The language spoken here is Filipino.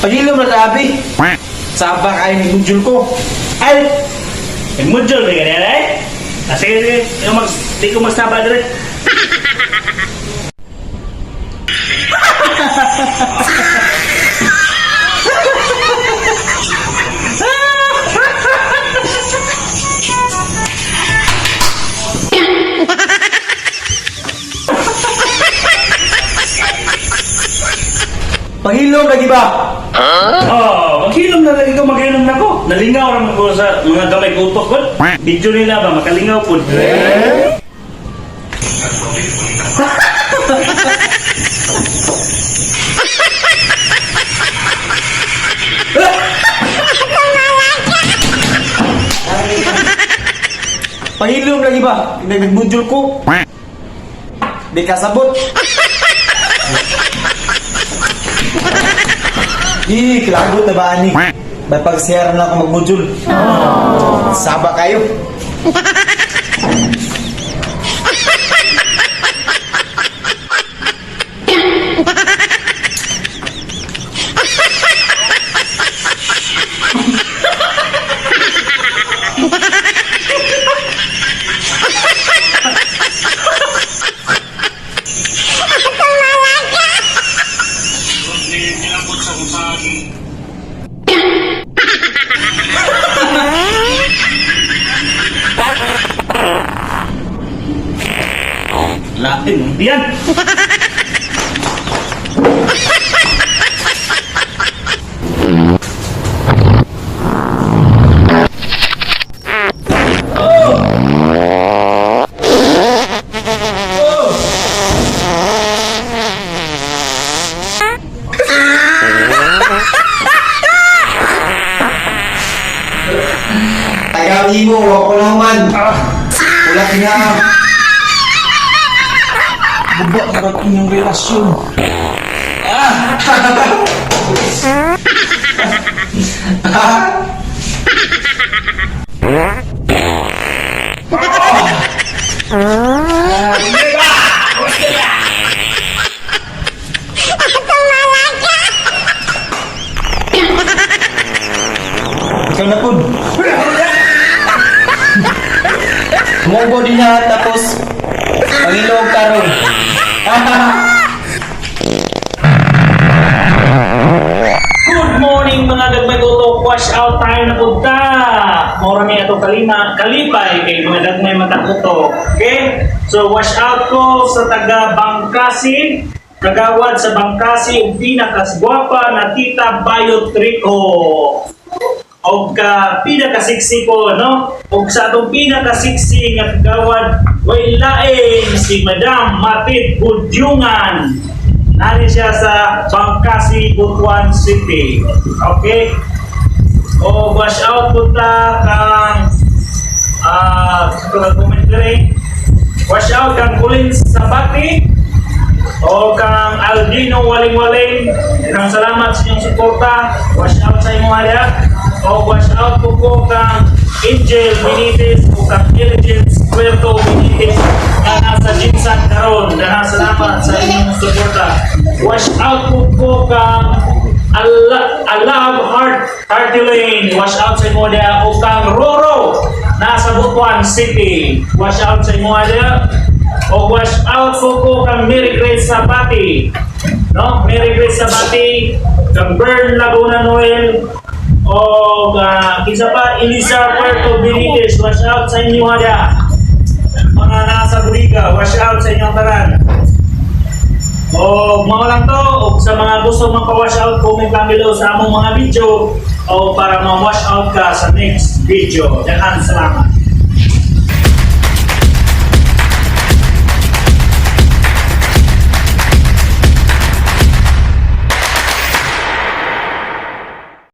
Pagilo na sabi. Sabak ay nagmudjul ko. Ay! Nagmudjul na ganyan eh? Sige, di ko magsaba dito. Pangilom lagi ba? Oh, maghilom na lagi ko, maghilom na ko. Nalingaw naman ko sa mga gamay ko utok ko. Video nila ba, makalingaw po. Pangilom lagi ba? Nagbudjul ko. Di kasabot. Kelagot na ba ani? May pag-share na ako magbudjul. Saba kayo. Latin, yan. Tagali mo, wako naman. Wala na. Bubak harap inyong relasyon. Ikaw na po. Mubo din na tapos Pangilog karon. Good morning mga dagmay utok. Wash out tayo na punta. Mora niya itong kalipay kay mga dagmay matakutok. Okay? So wash out ko sa taga Bangkasi. Kagawad sa Bangkasi ug pinakasgwapa na Tita Bayot Rico. Og pinakasiksi ko, no? Og sa atong pinakasiksi nga kagawad way lain si Madam Matit Budyungan. Nari siya sa Bangkasi, Butuan City. Okay? O wash out punta kang commentary. Wash out kang Kulin Sabati o kang Aldino Waling-Waling. Nang salamat sa inyong suporta. Wash out sa inyong haya. O wash out po kang Angel Benitez o kang Diligence Puerto Benitez na nasa Jinsan karon. Dahil salamat sa inyong suporta. Wash out po kang Alab Hearty Lane. Wash out sa inyong haya. O kang Roro nasa Butuan City. Wash out sa inyong haya. O wash out po kang Mary Grace Sabati. No? Mary Grace Sabati, kang Bern Laguna Noel, o isa pa, Elisa Puerto Benitez. Wash out sa inyo hada. Mga nasa Buriga, wash out sa inyong taran. O mga lang to, o sa mga gusto magpa-wash out, comment lang below sa among mga video o para ma-wash out ka sa next video. Dahan salamat.